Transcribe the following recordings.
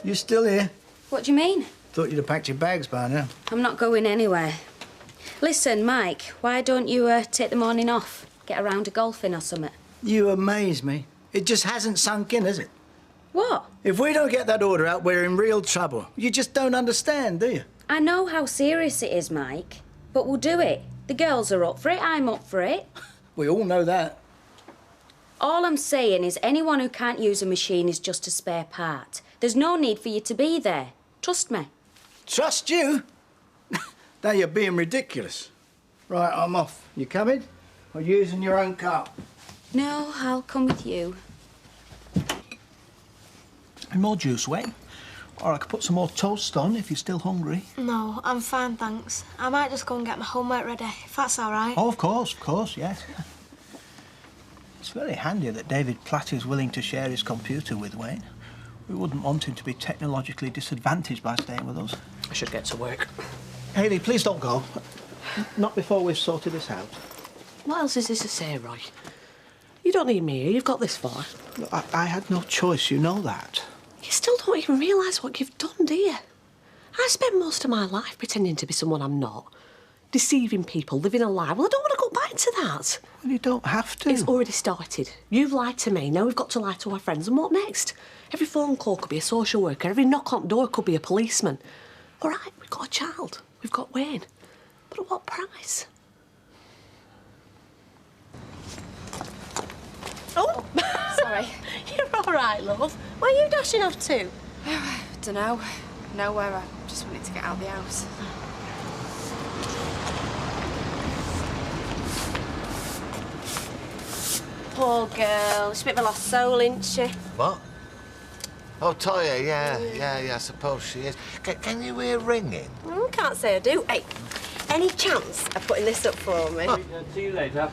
You still here? What do you mean? Thought you'd have packed your bags by now. I'm not going anywhere. Listen, Mike, why don't you take the morning off? Get a round of golfing or something? You amaze me. It just hasn't sunk in, has it? What? If we don't get that order out, we're in real trouble. You just don't understand, do you? I know how serious it is, Mike, but we'll do it. The girls are up for it, I'm up for it. We all know that. All I'm saying is anyone who can't use a machine is just a spare part. There's no need for you to be there. Trust me. Trust you? Now you're being ridiculous. Right, I'm off. You coming? Or using your own car? No, I'll come with you. More juice, Wayne? Or I could put some more toast on if you're still hungry. No, I'm fine, thanks. I might just go and get my homework ready, if that's all right. Oh, of course, yes. It's very handy that David Platt is willing to share his computer with Wayne. We wouldn't want him to be technologically disadvantaged by staying with us. I should get to work. Hayley, please don't go. Not before we've sorted this out. What else is there to say, Roy? You don't need me here. You've got this far. Look, I had no choice, you know that. You still don't even realise what you've done, do you? I spent most of my life pretending to be someone I'm not. Deceiving people, living a lie. Well, I don't want to go back to that. Well, you don't have to. It's already started. You've lied to me. Now we've got to lie to our friends. And what next? Every phone call could be a social worker. Every knock on the door could be a policeman. All right, we've got a child. We've got Wayne. But at what price? Oh! Sorry. You're all right, love. Where are you dashing off to? Dunno. Nowhere. I just wanted to get out of the house. Poor girl. She's a bit of a lost soul, isn't she? What? Oh, Toya, yeah, I suppose she is. Can you hear ringing? Can't say I do. Hey, any chance of putting this up for me? See you later.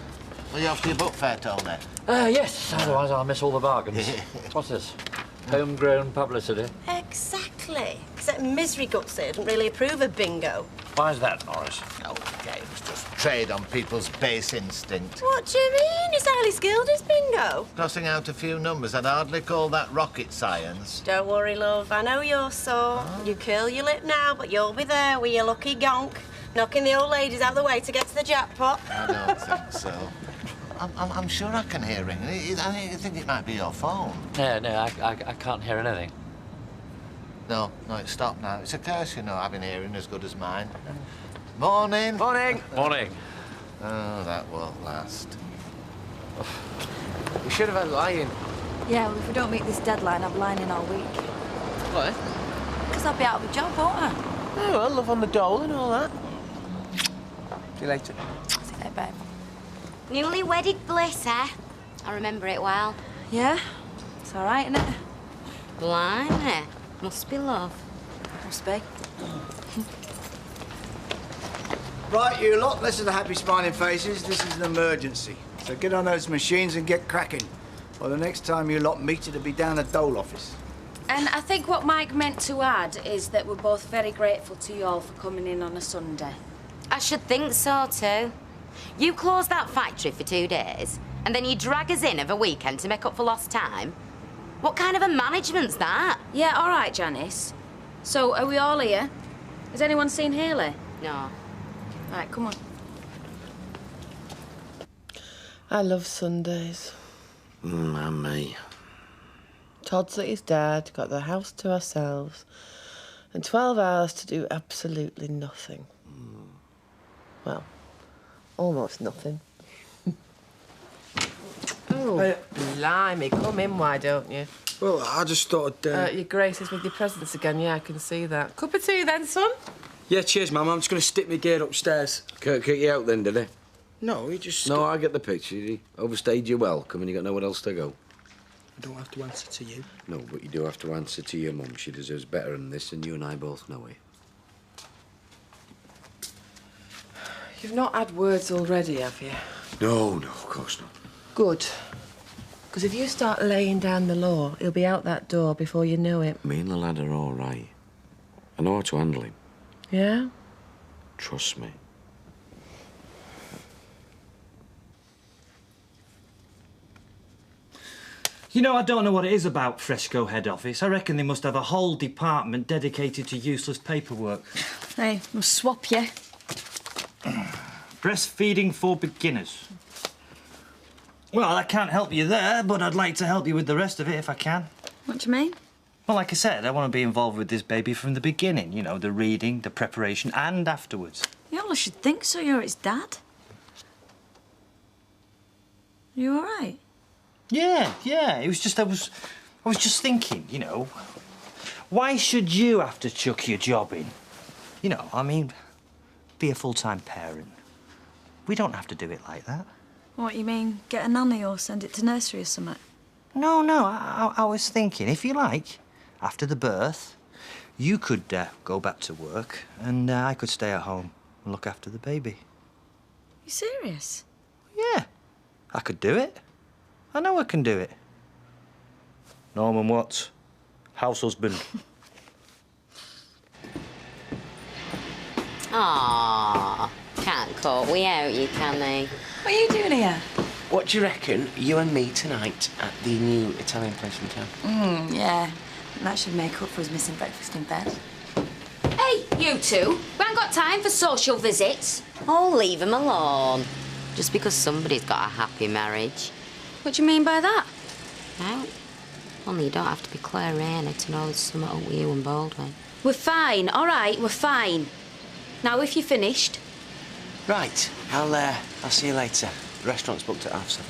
Are you off to your book fair, Tony? Yes, otherwise I'll miss all the bargains. What's this? Homegrown publicity? Exactly. Except Misery Guts here didn't really approve of bingo. Why is that, Morris? Oh, games just trade on people's base instinct. What do you mean? It's highly skilled, is bingo. Crossing out a few numbers, I'd hardly call that rocket science. Don't worry, love. I know you're sore. You curl your lip now, but you'll be there with your lucky gonk, knocking the old ladies out of the way to get to the jackpot. I don't think so. I'm sure I can hear ringing. I think it might be your phone. No, I can't hear anything. No, it's stopped now. It's a curse, you know, having hearing as good as mine. Morning. Morning. Morning. Oh, that won't last. We should have had lying. Yeah, well, if we don't meet this deadline, I'm lining all week. What? Because I'll be out of a job, won't I? Oh, well, love on the dole and all that. See you later. See you later, babe. Newly wedded bliss, eh? I remember it well. Yeah? It's all right, isn't it? Blimey. Must be love. Must be. Right, you lot, listen to happy smiling faces. This is an emergency. So get on those machines and get cracking. Or the next time you lot meet, it'll be down at Dole office. And I think what Mike meant to add is that we're both very grateful to you all for coming in on a Sunday. I should think so, too. You close that factory for 2 days, and then you drag us in of a weekend to make up for lost time? What kind of a management's that? Yeah, all right, Janice. So, are we all here? Has anyone seen Hayley? No. Right, come on. I love Sundays. And me. Todd's at his dad, got the house to ourselves, and 12 hours to do absolutely nothing. Well, almost nothing. Oh, blimey, come in, why don't you? Well, I just thought Your Grace is with your presents again, yeah, I can see that. Cup of tea then, son? Yeah, cheers, Mum. I'm just going to stick my gear upstairs. Kick you out then, did he? No, he just... No, I get the picture. He overstayed your welcome and you got nowhere else to go. I don't have to answer to you. No, but you do have to answer to your mum. She deserves better than this, and you and I both know it. You've not had words already, have you? No, of course not. Good. Because if you start laying down the law, he'll be out that door before you know it. Me and the lad are all right. I know how to handle him. Yeah? Trust me. You know, I don't know what it is about Fresco head office. I reckon they must have a whole department dedicated to useless paperwork. Hey, we'll swap you. Breastfeeding for beginners. Well, I can't help you there, but I'd like to help you with the rest of it if I can. What do you mean? Well, like I said, I want to be involved with this baby from the beginning. You know, the reading, the preparation, and afterwards. Yeah, well, I should think so. You're its dad. You all right? Yeah. It was just, I was just thinking, you know, why should you have to chuck your job in? You know, I mean, be a full-time parent. We don't have to do it like that. What, you mean get a nanny or send it to nursery or something? No, I was thinking, if you like, after the birth, you could go back to work and I could stay at home and look after the baby. You serious? Yeah, I could do it. I know I can do it. Norman Watts, house husband. Aww, can't cope without you, can they? What are you doing here? What do you reckon, you and me tonight at the new Italian place in town? Yeah. That should make up for his missing breakfast in bed. Hey, you two. We haven't got time for social visits. Oh, leave them alone. Just because somebody's got a happy marriage. What do you mean by that? No. Only you don't have to be Claire Raynor to know there's something up with you and Baldwin. We're fine, all right, we're fine. Now, if you're finished... Right, I'll see you later. The restaurant's booked at 7:30.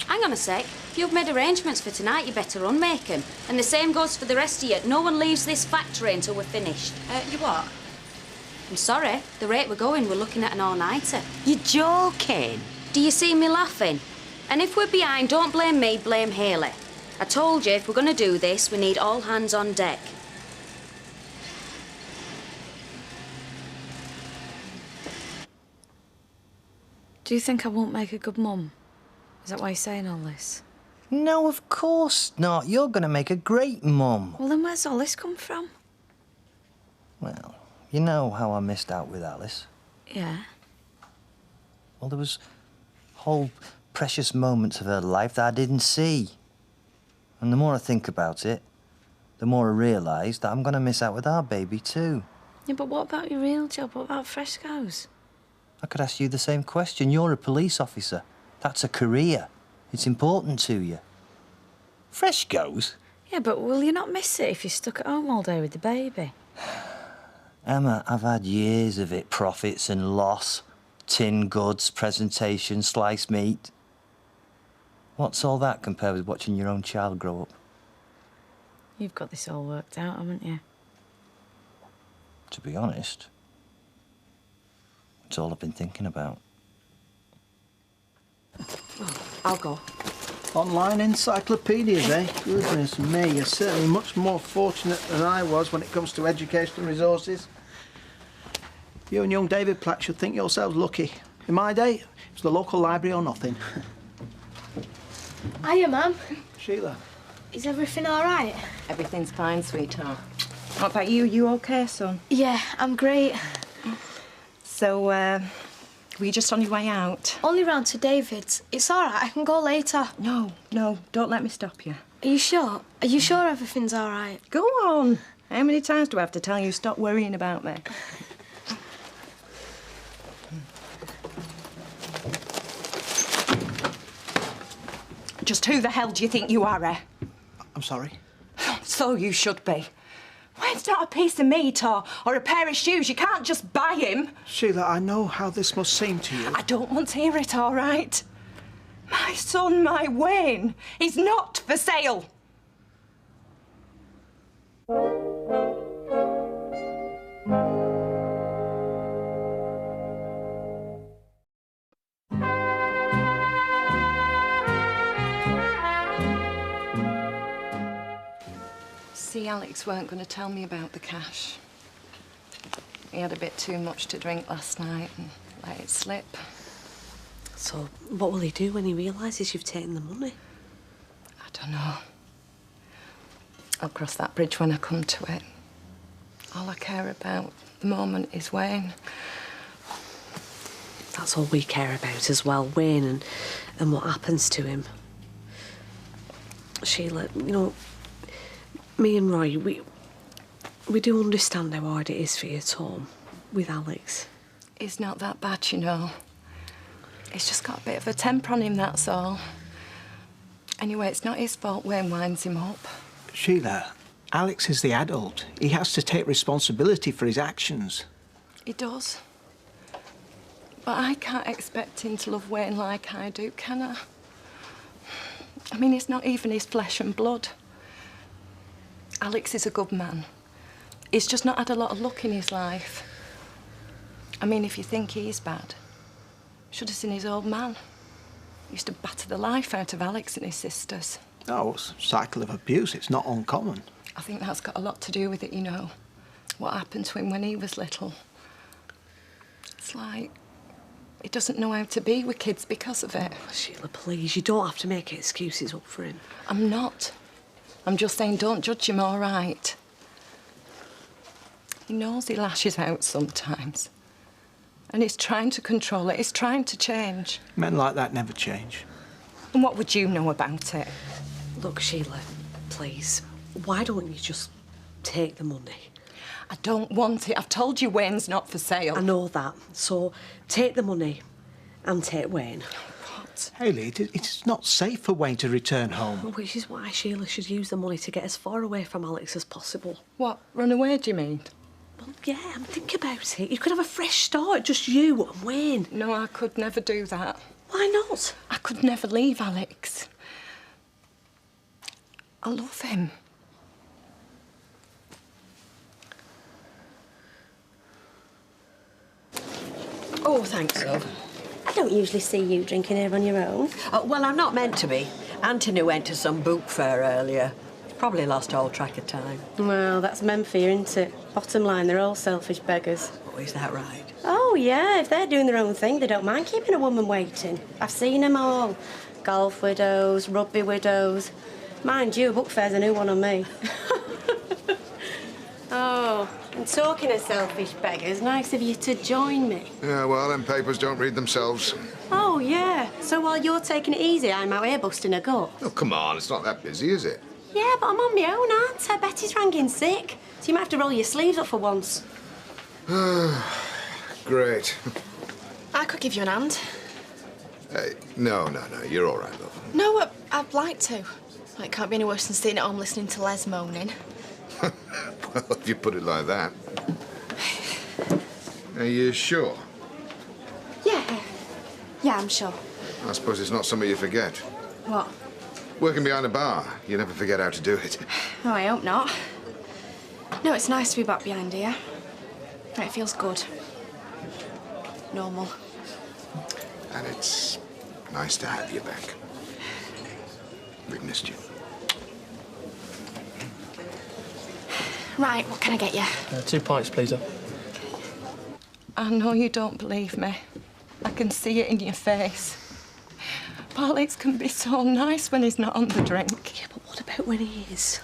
Hang on a sec. If you've made arrangements for tonight, you better unmake them. And the same goes for the rest of you. No one leaves this factory until we're finished. You what? I'm sorry. The rate we're going, we're looking at an all-nighter. You're joking? Do you see me laughing? And if we're behind, don't blame me, blame Hayley. I told you, if we're going to do this, we need all hands on deck. Do you think I won't make a good mum? Is that why you're saying all this? No, of course not. You're going to make a great mum. Well, then where's all this come from? Well, you know how I missed out with Alice. Yeah. Well, there was whole precious moments of her life that I didn't see. And the more I think about it, the more I realise that I'm going to miss out with our baby too. Yeah, but what about your real job? What about Fresco's? I could ask you the same question. You're a police officer. That's a career. It's important to you. Fresco's? Yeah, but will you not miss it if you're stuck at home all day with the baby? Emma, I've had years of it. Profits and loss, tin goods, presentation, sliced meat. What's all that compared with watching your own child grow up? You've got this all worked out, haven't you? To be honest, it's all I've been thinking about. I'll go. Online encyclopedias, eh? Goodness me, you're certainly much more fortunate than I was when it comes to educational resources. You and young David Platt should think yourselves lucky. In my day, it was the local library or nothing. Hiya, Mum. Sheila. Is everything all right? Everything's fine, sweetheart. What about you? You okay, son? Yeah, I'm great. So, were you just on your way out? Only round to David's. It's all right, I can go later. No, don't let me stop you. Are you sure? Are you sure everything's all right? Go on. How many times do I have to tell you stop worrying about me? Just who the hell do you think you are, eh? I'm sorry? So you should be. When's not a piece of meat or a pair of shoes? You can't just buy him. Sheila, I know how this must seem to you. I don't want to hear it, all right? My son, my Wayne, is not for sale. See, Alex weren't going to tell me about the cash. He had a bit too much to drink last night and let it slip. So, what will he do when he realises you've taken the money? I don't know. I'll cross that bridge when I come to it. All I care about at the moment is Wayne. That's all we care about as well, Wayne and what happens to him. Sheila, you know, me and Roy, we do understand how hard it is for you at home with Alex. He's not that bad, you know. He's just got a bit of a temper on him, that's all. Anyway, it's not his fault Wayne winds him up. Sheila, Alex is the adult. He has to take responsibility for his actions. He does. But I can't expect him to love Wayne like I do, can I? I mean, he's not even his flesh and blood. Alex is a good man. He's just not had a lot of luck in his life. I mean, if you think he's bad, should have seen his old man. He used to batter the life out of Alex and his sisters. Oh, it's a cycle of abuse. It's not uncommon. I think that's got a lot to do with it, you know. What happened to him when he was little. It's like he doesn't know how to be with kids because of it. Oh, Sheila, please, you don't have to make excuses up for him. I'm not. I'm just saying don't judge him, all right? He knows he lashes out sometimes. And he's trying to control it. He's trying to change. Men like that never change. And what would you know about it? Look, Sheila, please, why don't you just take the money? I don't want it. I've told you Wayne's not for sale. I know that. So take the money and take Wayne. What? Hayley, it's not safe for Wayne to return home. Which is why Sheila should use the money to get as far away from Alex as possible. What, run away, do you mean? Well, yeah, think about it. You could have a fresh start, just you and Wayne. No, I could never do that. Why not? I could never leave Alex. I love him. Oh, thanks, love. I don't usually see you drinking here on your own. Well, I'm not meant to be. Anthony went to some book fair earlier. Probably lost all track of time. Well, that's men for you, isn't it? Bottom line, they're all selfish beggars. Oh, is that right? Oh, yeah, if they're doing their own thing, they don't mind keeping a woman waiting. I've seen them all. Golf widows, rugby widows. Mind you, a book fair's a new one on me. Oh, and talking of selfish beggars, nice of you to join me. Yeah, well, them papers don't read themselves. Oh, yeah. So while you're taking it easy, I'm out here busting a gut. Oh, come on, it's not that busy, is it? Yeah, but I'm on my own, aren't I? Betty's rang in sick. So you might have to roll your sleeves up for once. Great. I could give you an hand. Hey, no, you're all right, love. No, I'd like to. Well, it can't be any worse than sitting at home listening to Les moaning. Well, if you put it like that. Are you sure? Yeah. Yeah, I'm sure. I suppose it's not something you forget. What? Working behind a bar, you never forget how to do it. Oh, I hope not. No, it's nice to be back behind here. It feels good. Normal. And it's nice to have you back. We've missed you. Right, what can I get you? 2 pints, please, love. I know you don't believe me. I can see it in your face. But Alex can be so nice when he's not on the drink. Yeah, but what about when he is?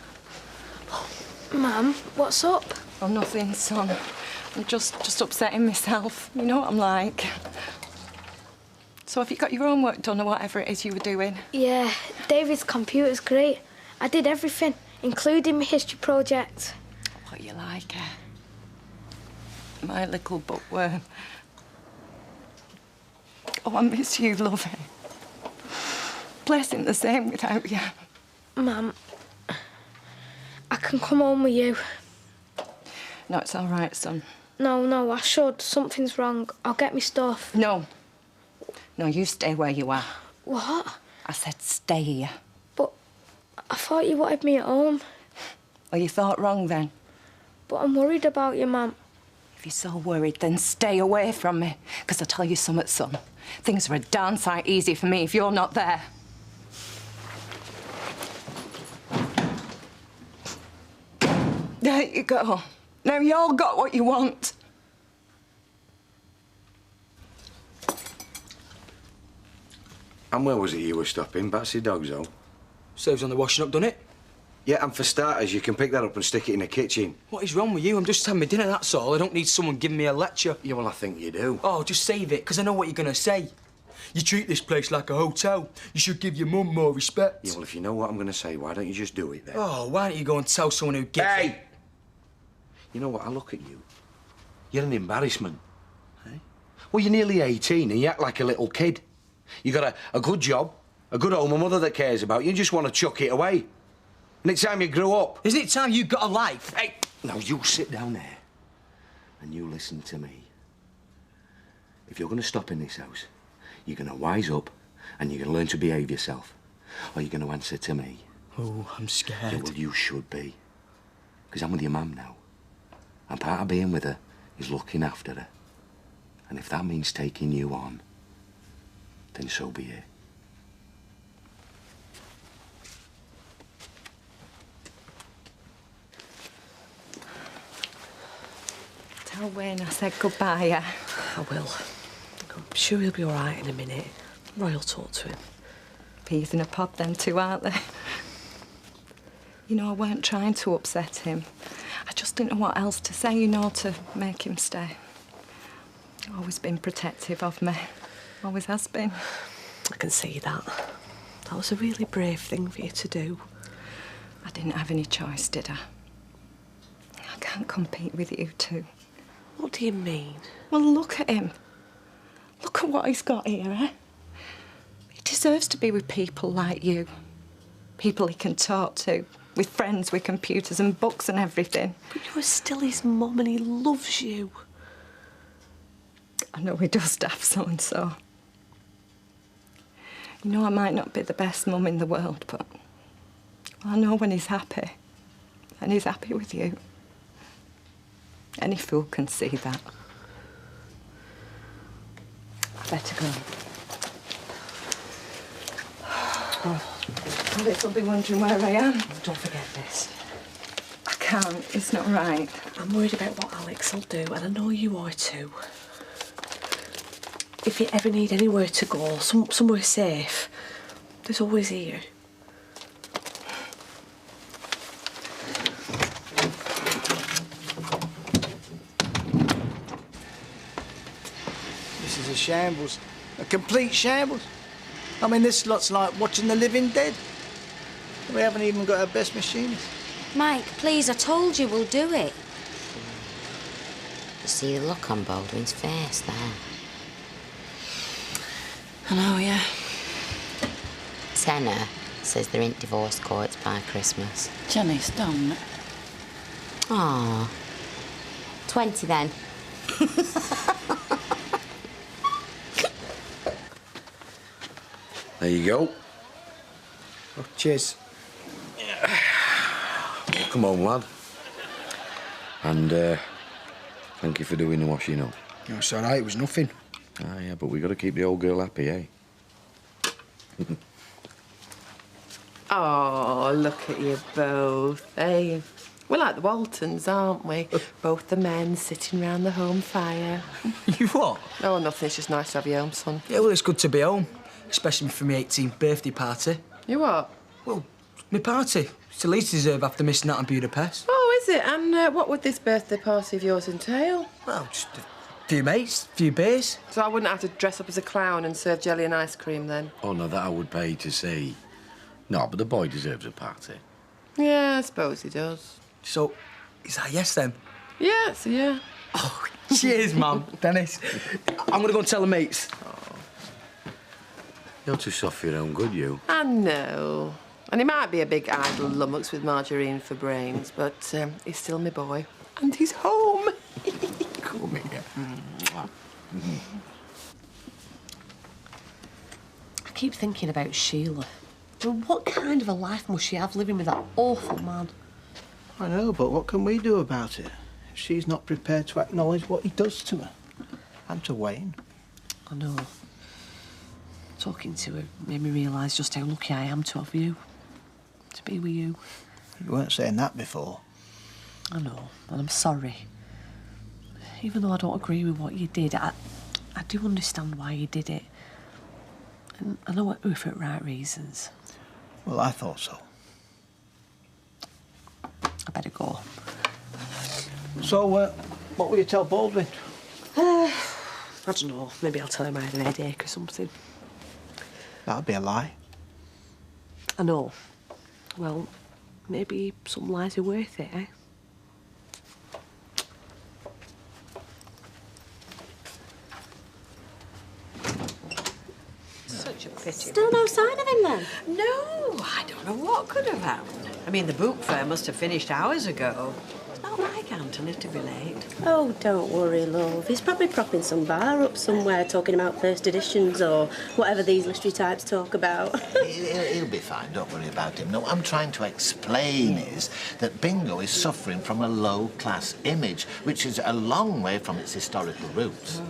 Mum, what's up? Oh, nothing, son. I'm just upsetting myself. You know what I'm like. So have you got your homework done or whatever it is you were doing? Yeah, David's computer's great. I did everything, including my history project. What you like, eh? My little bookworm. Oh, I miss you, lovey. Place ain't the same without you. Mum, I can come home with you. No, it's all right, son. No, I should. Something's wrong. I'll get me stuff. No. No, you stay where you are. What? I said stay here. But I thought you wanted me at home. Well, you thought wrong then. But I'm worried about you, Mum. If you're so worried, then stay away from me. Because I tell you something, son. Things are a darn sight easier for me if you're not there. There you go. Now you all got what you want. And where was it you were stopping? Batsy Dog's home? Saves on the washing up, done it? Yeah, and for starters, you can pick that up and stick it in the kitchen. What is wrong with you? I'm just having my dinner, that's all. I don't need someone giving me a lecture. Yeah, well, I think you do. Oh, just save it, because I know what you're going to say. You treat this place like a hotel. You should give your mum more respect. Yeah, well, if you know what I'm going to say, why don't you just do it then? Oh, why don't you go and tell someone who gets it? Hey! You know what? I look at you. You're an embarrassment. Eh? Well, you're nearly 18 and you act like a little kid. You got a good job, a good home, a mother that cares about you. You just want to chuck it away. And it's time you grew up. Isn't it time you got a life? Hey! Now, you sit down there and you listen to me. If you're going to stop in this house, you're going to wise up and you're going to learn to behave yourself. Or you're going to answer to me. Oh, I'm scared. Yeah, well, you should be. Because I'm with your mum now. And part of being with her is looking after her. And if that means taking you on, then so be it. Tell Wayne I said goodbye, yeah? I will. I'm sure he'll be all right in a minute. Roy will talk to him. Peas in a pod, them two, aren't they? You know, I weren't trying to upset him. I just didn't know what else to say, you know, to make him stay. Always been protective of me. Always has been. I can see that. That was a really brave thing for you to do. I didn't have any choice, did I? I can't compete with you two. What do you mean? Well, look at him. Look at what he's got here, eh? He deserves to be with people like you. People he can talk to, with friends with computers and books and everything. But you're still his mum and he loves you. I know he does, daft so-and-so. You know, I might not be the best mum in the world, but I know when he's happy. And he's happy with you. Any fool can see that. I better go. Alex will be wondering where I am. Don't forget this. I can't. It's not right. I'm worried about what Alex will do, and I know you are too. If you ever need anywhere to go, somewhere safe, there's always here. This is a shambles. A complete shambles. I mean, this lot's like watching the living dead. We haven't even got our best machinist. Mike, please, I told you we'll do it. You see the look on Baldwin's face there? I know, yeah. Tenor says they're in divorce courts by Christmas. Jenny, stop. Aw. 20 then. There you go. Oh, cheers. Come on, lad. And thank you for doing the washing up. Oh, it's all right, it was nothing. Ah, yeah, but we got to keep the old girl happy, eh? Oh, look at you both, eh? We're like the Waltons, aren't we? Both the men sitting round the home fire. You what? Oh, nothing. It's just nice to have you home, son. Yeah, well, it's good to be home. Especially for my 18th birthday party. You what? Well, my party. It's the least deserve after missing out on Budapest. Oh, is it? And what would this birthday party of yours entail? Well, just a few mates, a few beers. So I wouldn't have to dress up as a clown and serve jelly and ice cream then? Oh, no, that I would pay to see. No, but the boy deserves a party. Yeah, I suppose he does. So, is that yes, then? Yeah, it's a yeah. Oh, cheers, Mum. Dennis. I'm going to go and tell the mates. You're too soft for your own good, you. I know. And he might be a big idle lummox with margarine for brains, but he's still my boy. And he's home. Come here. I keep thinking about Sheila. Well, what kind of a life must she have living with that awful man? I know, but what can we do about it if she's not prepared to acknowledge what he does to her? And to Wayne. I know. Talking to her made me realise just how lucky I am to have you. To be with you. You weren't saying that before. I know, and I'm sorry. Even though I don't agree with what you did, I do understand why you did it. And I know it was for the right reasons. Well, I thought so. I better go. So, what will you tell Baldwin? I don't know. Maybe I'll tell him I had an headache or something. That'd be a lie. I know. Well, maybe some lies are worth it, eh? Such a pity. Still no sign of him then? No, I don't know what could have happened. I mean, the book fair must have finished hours ago. It's not like Anthony to be late. Oh, don't worry, love. He's probably propping some bar up somewhere talking about first editions or whatever these literary types talk about. He'll be fine, don't worry about him. No, what I'm trying to explain is that Bingo is suffering from a low-class image, which is a long way from its historical roots.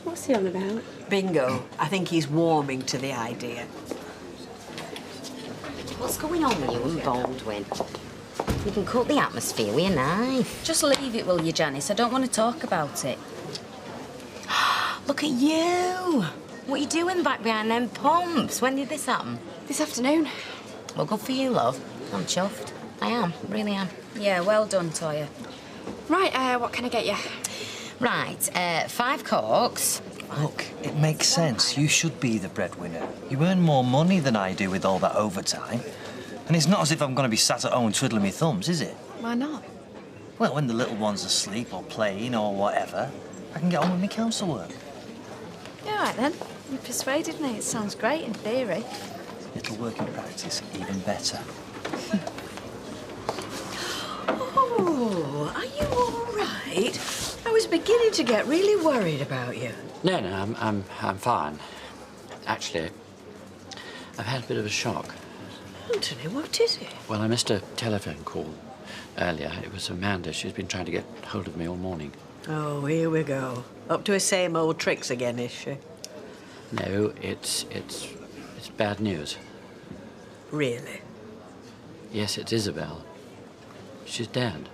What's he on about? Bingo, I think he's warming to the idea. What's going on with you and Baldwin? You can cut the atmosphere with a knife. Just leave it, will you, Janice? I don't want to talk about it. Look at you! What are you doing back behind them pumps? When did this happen? This afternoon. Well, good for you, love. I'm chuffed. I am, really am. Yeah, well done, Toya. Right, what can I get you? Right, 5 corks. Look, it makes sense. You should be the breadwinner. You earn more money than I do with all that overtime. And it's not as if I'm going to be sat at home twiddling my thumbs, is it? Why not? Well, when the little one's asleep or playing or whatever, I can get on with my council work. Yeah, right then. You persuaded me. It sounds great in theory. It'll work in practice even better. Oh, are you all right? I was beginning to get really worried about you. No, I'm fine. Actually, I've had a bit of a shock. Anthony, what is it? Well, I missed a telephone call earlier. It was Amanda. She's been trying to get hold of me all morning. Oh, here we go. Up to her same old tricks again, is she? No, it's bad news. Really? Yes, it's Isabel. She's dead.